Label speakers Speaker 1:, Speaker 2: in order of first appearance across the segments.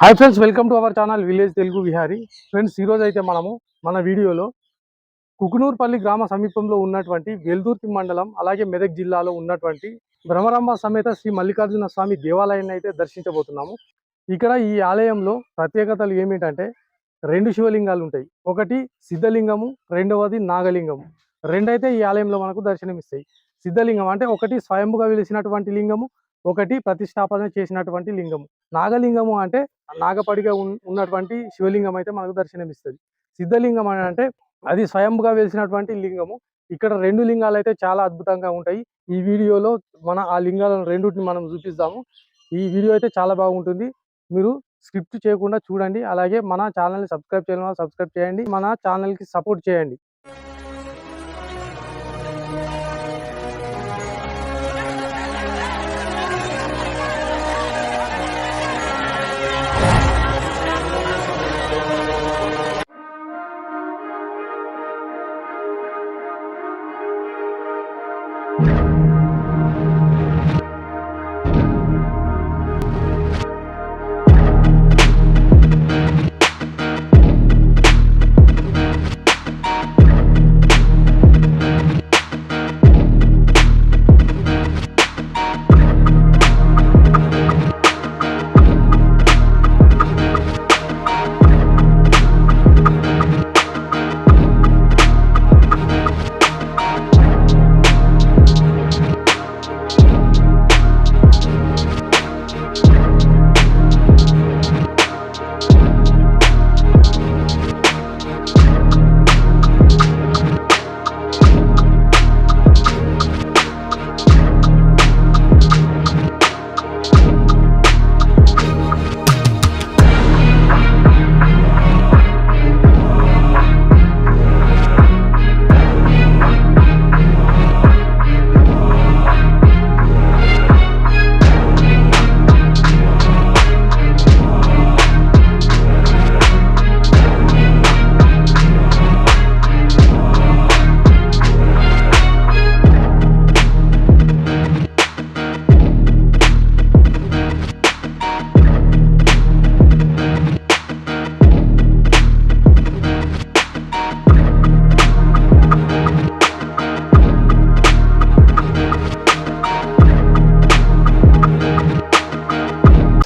Speaker 1: Hi friends, welcome to our channel village Telugu Vihari. Friends, ఈరోజు అయితే మనము మన వీడియోలో కుకునూర్పల్లి గ్రామ సమీపంలో ఉన్నటువంటి వెల్దుర్తి మండలం అలాగే మెదక్ జిల్లాలో ఉన్నటువంటి భ్రమరాంబ సమేత శ్రీ మల్లికార్జున స్వామి దేవాలయాన్ని అయితే దర్శించబోతున్నాము. ఇక్కడ ఈ ఆలయంలో ప్రత్యేకతలు ఏమిటంటే రెండు శివలింగాలు ఉంటాయి. ఒకటి సిద్ధలింగము, రెండవది నాగలింగము. రెండైతే ఈ ఆలయంలో మనకు దర్శనమిస్తాయి. సిద్ధలింగం అంటే ఒకటి స్వయంభుగా వెలిసినటువంటి లింగము, ఒకటి ప్రతిష్టాపన చేసినటువంటి లింగము. నాగలింగము అంటే నాగపడిగా ఉన్నటువంటి శివలింగం అయితే మనకు దర్శనమిస్తుంది. సిద్ధలింగం అని అంటే అది స్వయంగా వెలిసినటువంటి లింగము. ఇక్కడ రెండు లింగాలు అయితే చాలా అద్భుతంగా ఉంటాయి. ఈ వీడియోలో మన ఆ లింగాలను రెండింటిని మనం చూపిస్తాము. ఈ వీడియో అయితే చాలా బాగుంటుంది. మీరు స్క్రిప్ట్ చేయకుండా చూడండి. అలాగే మన ఛానల్ని సబ్స్క్రైబ్ చేయడం వల్ల సబ్స్క్రైబ్ చేయండి. మన ఛానల్కి సపోర్ట్ చేయండి.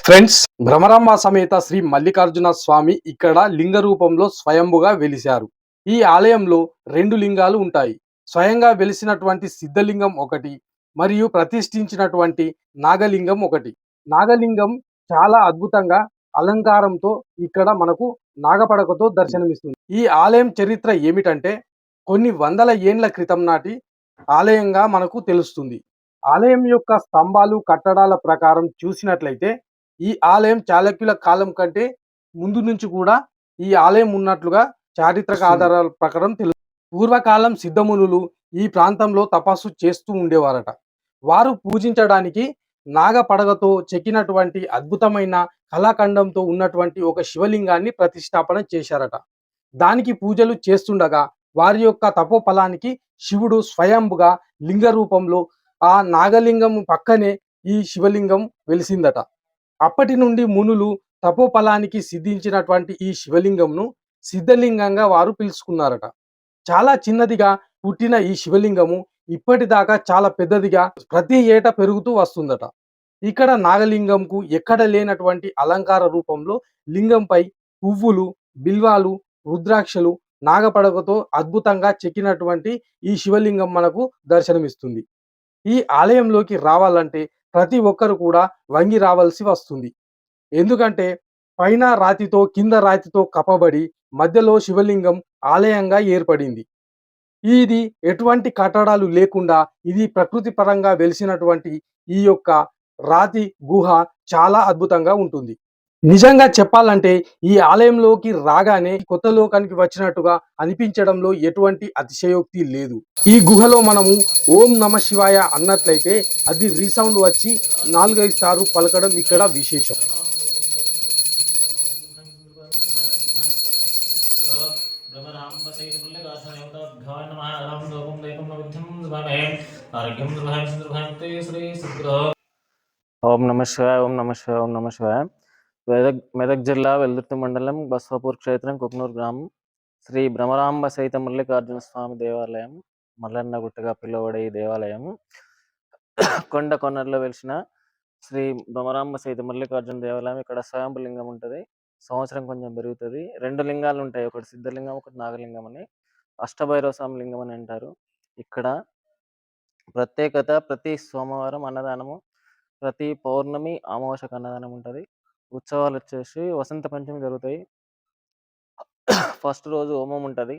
Speaker 1: ఫ్రెండ్స్, భ్రమరాంబ సమేత శ్రీ మల్లికార్జున స్వామి ఇక్కడ లింగ రూపంలో స్వయంభుగా వెలిశారు. ఈ ఆలయంలో రెండు లింగాలు ఉంటాయి. స్వయంగా వెలిసినటువంటి సిద్ధలింగం ఒకటి, మరియు ప్రతిష్ఠించినటువంటి నాగలింగం ఒకటి. నాగలింగం చాలా అద్భుతంగా అలంకారంతో ఇక్కడ మనకు నాగపడకతో దర్శనమిస్తుంది. ఈ ఆలయం చరిత్ర ఏమిటంటే కొన్ని వందల ఏండ్ల క్రితం నాటి ఆలయంగా మనకు తెలుస్తుంది. ఆలయం యొక్క స్తంభాలు కట్టడాల ప్రకారం చూసినట్లయితే ఈ ఆలయం చాళక్యుల కాలం కంటే ముందు నుంచి కూడా ఈ ఆలయం ఉన్నట్లుగా చారిత్రక ఆధారాల ప్రకారం తెలుసు. పూర్వకాలం సిద్ధమునులు ఈ ప్రాంతంలో తపస్సు చేస్తూ ఉండేవారట. వారు పూజించడానికి నాగపడగతో చెక్కినటువంటి అద్భుతమైన కళాఖండంతో ఉన్నటువంటి ఒక శివలింగాన్ని ప్రతిష్టాపన చేశారట. దానికి పూజలు చేస్తుండగా వారి యొక్క తపోఫలానికి శివుడు స్వయంభుగా లింగ రూపంలో ఆ నాగలింగం పక్కనే ఈ శివలింగం వెలిసిందట. అప్పటి నుండి మునులు తపోఫలానికి సిద్ధించినటువంటి ఈ శివలింగంను సిద్ధలింగంగా వారు పిలుచుకున్నారట. చాలా చిన్నదిగా పుట్టిన ఈ శివలింగము ఇప్పటిదాకా చాలా పెద్దదిగా ప్రతి ఏటా పెరుగుతూ వస్తుందట. ఇక్కడ నాగలింగంకు ఎక్కడ లేనటువంటి అలంకార రూపంలో లింగంపై పువ్వులు, బిల్వాలు, రుద్రాక్షలు, నాగపడకతో అద్భుతంగా చెక్కినటువంటి ఈ శివలింగం మనకు దర్శనమిస్తుంది. ఈ ఆలయంలోకి రావాలంటే ప్రతి ఒక్కరు కూడా వంగి రావాల్సి వస్తుంది. ఎందుకంటే పైన రాతితో కింద రాతితో కప్పబడి మధ్యలో శివలింగం ఆలయంగా ఏర్పడింది. ఇది ఎటువంటి కట్టడాలు లేకుండా ఇది ప్రకృతి పరంగా వెలిసినటువంటి ఈ యొక్క రాతి గుహ చాలా అద్భుతంగా ఉంటుంది. నిజంగా చెప్పాలంటే ఈ ఆలయంలోకి రాగానే కొత్త లోకానికి వచ్చినట్టుగా అనిపించడంలో ఎటువంటి అతిశయోక్తి లేదు. ఈ గుహలో మనము ఓం నమ శివాయ అన్నట్లయితే అది రీసౌండ్ వచ్చి 4-5 సార్లు పలకడం ఇక్కడ విశేషం.
Speaker 2: ఓం నమ శివాయ, ఓం నమ శివాయ, ఓం నమ శివాయ. మెదక్ జిల్లా వెల్దుర్తి మండలం బస్వాపూర్ క్షేత్రం కుక్నూరు గ్రామం శ్రీ భ్రమరాంబ సహిత మల్లికార్జున స్వామి దేవాలయం. మల్లన్న గుట్టగా పిలువబడే ఈ దేవాలయం కొండలో వెలిసిన శ్రీ భ్రమరాంబ సహిత మల్లికార్జున దేవాలయం. ఇక్కడ స్వయంభు లింగం ఉంటుంది. సంవత్సరం కొంచెం పెరుగుతుంది. 2 లింగాలు ఉంటాయి, ఒకటి సిద్ధలింగం, ఒకటి నాగలింగం అని. అష్టభైరవ స్వామి లింగం అని అంటారు. ఇక్కడ ప్రత్యేకత ప్రతి సోమవారం అన్నదానము, ప్రతి పౌర్ణమి అమావాస్యకు అన్నదానం ఉంటుంది. ఉత్సవాలు వచ్చేసి వసంత పంచమి జరుగుతాయి. ఫస్ట్ రోజు హోమం ఉంటుంది,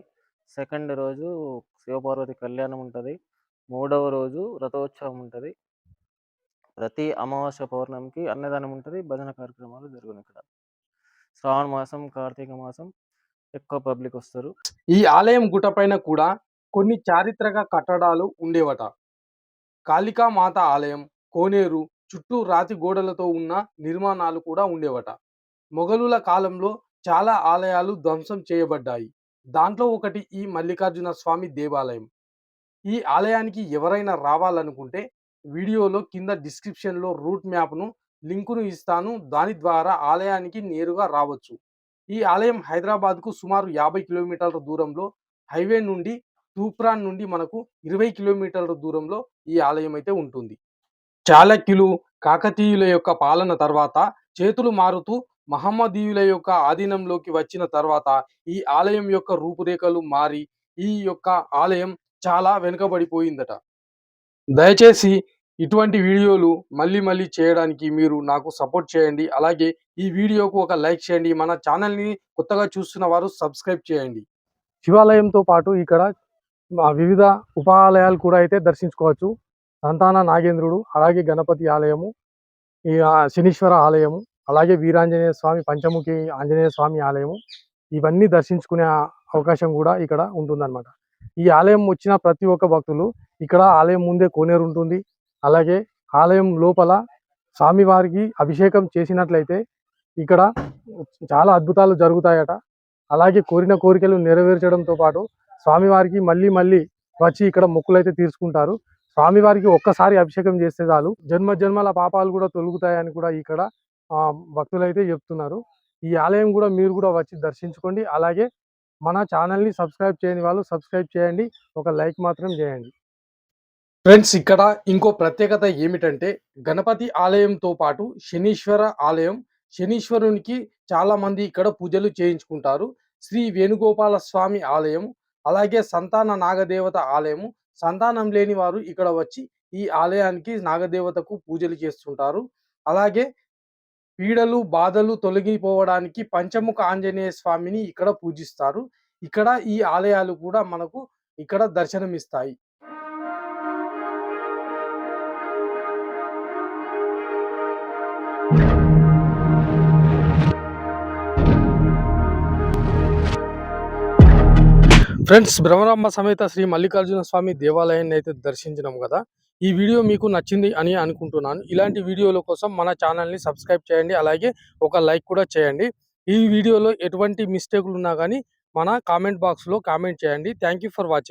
Speaker 2: సెకండ్ రోజు శివపార్వతి కళ్యాణం ఉంటుంది, మూడవ రోజు రథోత్సవం ఉంటుంది. ప్రతి అమావాస్య పౌర్ణమికి అన్నదానం ఉంటుంది, భజన కార్యక్రమాలు జరుగును. ఇక్కడ శ్రావణ మాసం, కార్తీక మాసం ఎక్కువ పబ్లిక్ వస్తారు.
Speaker 1: ఈ ఆలయం గుట్టపైన కూడా కొన్ని చారిత్రక కట్టడాలు ఉండేవట. కాళికా మాత ఆలయం, కోనేరు, చుట్టూ రాతి గోడలతో ఉన్న నిర్మాణాలు కూడా ఉండేవట. మొఘలుల కాలంలో చాలా ఆలయాలు ధ్వంసం చేయబడ్డాయి. దాంట్లో ఒకటి ఈ మల్లికార్జున స్వామి దేవాలయం. ఈ ఆలయానికి ఎవరైనా రావాలనుకుంటే వీడియోలో కింద డిస్క్రిప్షన్లో రూట్ మ్యాప్ను లింకును ఇస్తాను. దాని ద్వారా ఆలయానికి నేరుగా రావచ్చు. ఈ ఆలయం హైదరాబాద్కు సుమారు 50 కిలోమీటర్ల దూరంలో, హైవే నుండి తూప్రాన్ నుండి మనకు 20 కిలోమీటర్ల దూరంలో ఈ ఆలయం అయితే ఉంటుంది. చాళక్యులు, కాకతీయుల యొక్క పాలన తర్వాత చేతులు మారుతూ మహమ్మదీయుల యొక్క ఆధీనంలోకి వచ్చిన తర్వాత ఈ ఆలయం యొక్క రూపురేఖలు మారి ఈ యొక్క ఆలయం చాలా వెనుకబడిపోయిందట. దయచేసి ఇటువంటి వీడియోలు మళ్ళీ చేయడానికి మీరు నాకు సపోర్ట్ చేయండి. అలాగే ఈ వీడియోకు ఒక లైక్ చేయండి. మన ఛానల్ని కొత్తగా చూస్తున్న వారు సబ్స్క్రైబ్ చేయండి. శివాలయంతో పాటు ఇక్కడ వివిధ ఉపాలయాలు కూడా అయితే దర్శించుకోవచ్చు. సంతాన నాగేంద్రుడు, అలాగే గణపతి ఆలయము, ఈ శనీశ్వర ఆలయము, అలాగే వీరాంజనేయ స్వామి, పంచముఖి ఆంజనేయ స్వామి ఆలయము, ఇవన్నీ దర్శించుకునే అవకాశం కూడా ఇక్కడ ఉంటుందన్నమాట. ఈ ఆలయం వచ్చిన ప్రతి ఒక్క భక్తులు ఇక్కడ ఆలయం ముందే కోనేరు ఉంటుంది. అలాగే ఆలయం లోపల స్వామివారికి అభిషేకం చేసినట్లయితే ఇక్కడ చాలా అద్భుతాలు జరుగుతాయట. అలాగే కోరిన కోరికలు నెరవేర్చడంతో పాటు స్వామివారికి మళ్ళీ వచ్చి ఇక్కడ మొక్కులైతే తీర్చుకుంటారు. స్వామివారికి ఒక్కసారి అభిషేకం చేస్తే చాలు జన్మల పాపాలు కూడా తొలుగుతాయని కూడా ఇక్కడ భక్తులైతే చెప్తున్నారు. ఈ ఆలయం కూడా మీరు కూడా వచ్చి దర్శించుకోండి. అలాగే మన ఛానల్ని సబ్స్క్రైబ్ చేయని వాళ్ళు సబ్స్క్రైబ్ చేయండి, ఒక లైక్ మాత్రం చేయండి. ఫ్రెండ్స్, ఇక్కడ ఇంకో ప్రత్యేకత ఏమిటంటే గణపతి ఆలయంతో పాటు శనీశ్వర ఆలయం, శనీశ్వరునికి చాలా మంది ఇక్కడ పూజలు చేయించుకుంటారు. శ్రీ వేణుగోపాల స్వామి ఆలయం, అలాగే సంతాన నాగదేవత ఆలయము. సంతానం లేని వారు ఇక్కడ వచ్చి ఈ ఆలయానికి నాగదేవతకు పూజలు చేస్తుంటారు. అలాగే పీడలు బాధలు తొలగిపోవడానికి పంచముఖ ఆంజనేయ స్వామిని ఇక్కడ పూజిస్తారు. ఇక్కడ ఈ ఆలయాలు కూడా మనకు ఇక్కడ దర్శనమిస్తాయి. ఫ్రెండ్స్, భ్రమరాంబ సమేత శ్రీ మల్లికార్జున స్వామి దేవాలయాన్ని అయితే దర్శించినాం కదా. ఈ వీడియో మీకు నచ్చింది అని అనుకుంటున్నాను. ఇలాంటి వీడియోల కోసం మన ఛానల్ని సబ్స్క్రైబ్ చేయండి, అలాగే ఒక లైక్ కూడా చేయండి. ఈ వీడియోలో ఎటువంటి మిస్టేక్లు ఉన్నా కానీ మన కామెంట్ బాక్స్లో కామెంట్ చేయండి. Thank you for watching.